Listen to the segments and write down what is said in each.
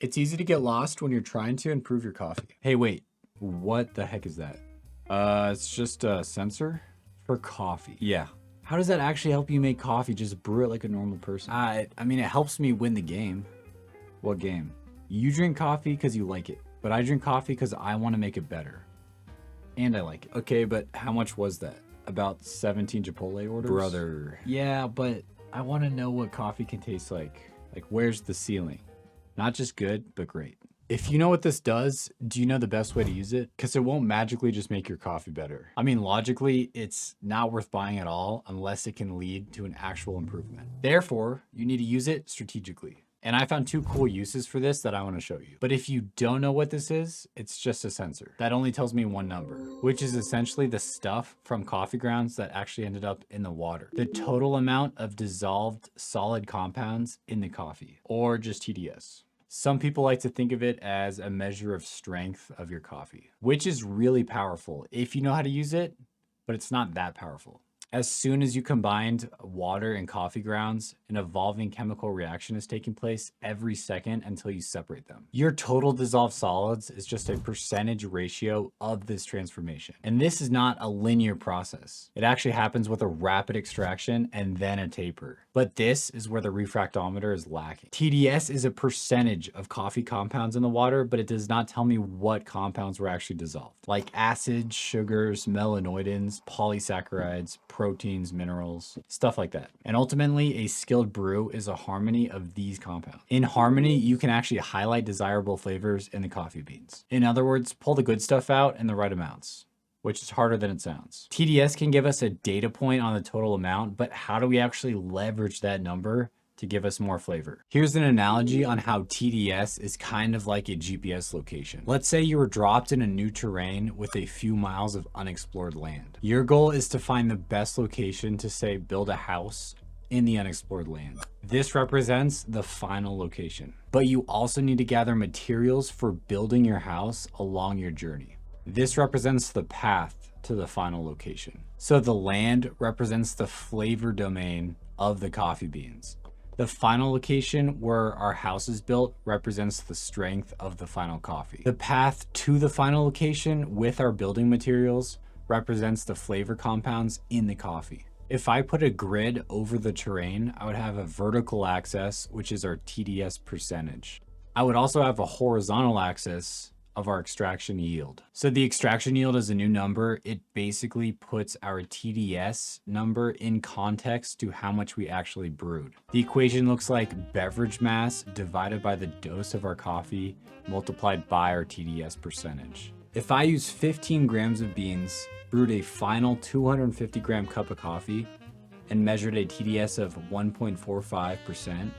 It's easy to get lost when you're trying to improve your coffee. Hey, wait, what the heck is that? It's just a sensor for coffee. Yeah. How does that actually help you make coffee? Just brew it like a normal person. I mean, it helps me win the game. What game? You drink coffee because you like it, but I drink coffee because I want to make it better. And I like it. Okay, but how much was that? About 17 Chipotle orders? Brother. Yeah, but I want to know what coffee can taste like. Like, where's the ceiling? Not just good, but great. If you know what this does, do you know the best way to use it? Because it won't magically just make your coffee better. I mean, logically, it's not worth buying at all unless it can lead to an actual improvement. Therefore, you need to use it strategically. And I found two cool uses for this that I want to show you. But if you don't know what this is, it's just a sensor that only tells me one number, which is essentially the stuff from coffee grounds that actually ended up in the water. The total amount of dissolved solid compounds in the coffee, or just TDS. Some people like to think of it as a measure of strength of your coffee, which is really powerful if you know how to use it, but it's not that powerful. As soon as you combined water and coffee grounds, an evolving chemical reaction is taking place every second until you separate them. Your total dissolved solids is just a percentage ratio of this transformation. And this is not a linear process. It actually happens with a rapid extraction and then a taper. But this is where the refractometer is lacking. TDS is a percentage of coffee compounds in the water, but it does not tell me what compounds were actually dissolved, like acids, sugars, melanoidins, polysaccharides, proteins, minerals, stuff like that. And ultimately, a skilled brew is a harmony of these compounds. In harmony, you can actually highlight desirable flavors in the coffee beans. In other words, pull the good stuff out in the right amounts, which is harder than it sounds. TDS can give us a data point on the total amount, but how do we actually leverage that number to give us more flavor? Here's an analogy on how TDS is kind of like a GPS location. Let's say you were dropped in a new terrain with a few miles of unexplored land. Your goal is to find the best location to, say, build a house in the unexplored land. This represents the final location. But you also need to gather materials for building your house along your journey. This represents the path to the final location. So the land represents the flavor domain of the coffee beans. The final location where our house is built represents the strength of the final coffee. The path to the final location with our building materials represents the flavor compounds in the coffee. If I put a grid over the terrain, I would have a vertical axis, which is our TDS percentage. I would also have a horizontal axis of our extraction yield. So the extraction yield is a new number. It basically puts our TDS number in context to how much we actually brewed. The equation looks like beverage mass divided by the dose of our coffee multiplied by our TDS percentage. If I use 15 grams of beans, brewed a final 250 gram cup of coffee, and measured a TDS of 1.45%,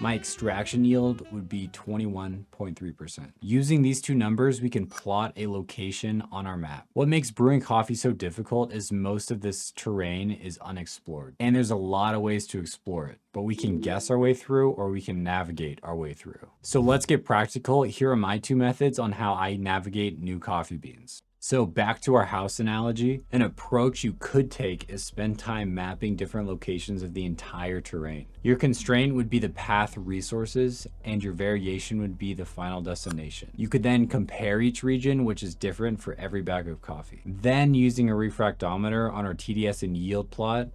my extraction yield would be 21.3%. Using these two numbers, we can plot a location on our map. What makes brewing coffee so difficult is most of this terrain is unexplored. And there's a lot of ways to explore it, but we can guess our way through or we can navigate our way through. So let's get practical. Here are my two methods on how I navigate new coffee beans. So back to our house analogy, an approach you could take is spend time mapping different locations of the entire terrain. Your constraint would be the path resources, and your variation would be the final destination. You could then compare each region, which is different for every bag of coffee. Then using a refractometer on our TDS and yield plot,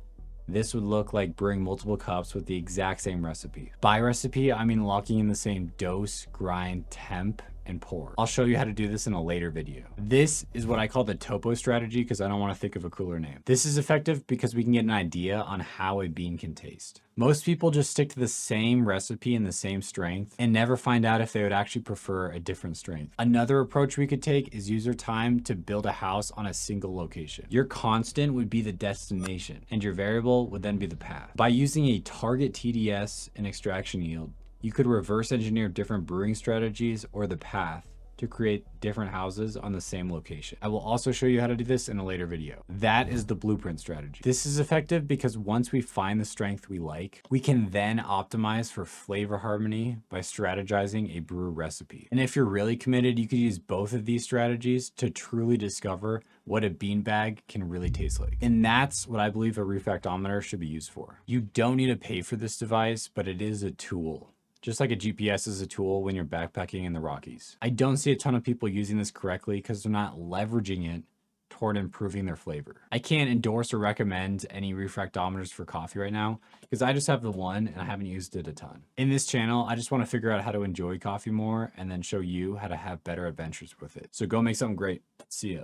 this would look like brewing multiple cups with the exact same recipe. By recipe, I mean locking in the same dose, grind, temp, and pour. I'll show you how to do this in a later video. This is what I call the Topo strategy because I don't want to think of a cooler name. This is effective because we can get an idea on how a bean can taste. Most people just stick to the same recipe and the same strength and never find out if they would actually prefer a different strength. Another approach we could take is use our time to build a house on a single location. Your constant would be the destination and your variable would then be the path. By using a target TDS and extraction yield, you could reverse engineer different brewing strategies or the path to create different houses on the same location. I will also show you how to do this in a later video. That is the blueprint strategy. This is effective because once we find the strength we like, we can then optimize for flavor harmony by strategizing a brew recipe. And if you're really committed, you could use both of these strategies to truly discover what a beanbag can really taste like. And that's what I believe a refractometer should be used for. You don't need to pay for this device, but it is a tool just like a GPS is a tool when you're backpacking in the Rockies. I don't see a ton of people using this correctly because they're not leveraging it toward improving their flavor. I can't endorse or recommend any refractometers for coffee right now because I just have the one and I haven't used it a ton. In this channel, I just want to figure out how to enjoy coffee more and then show you how to have better adventures with it. So go make something great. See ya.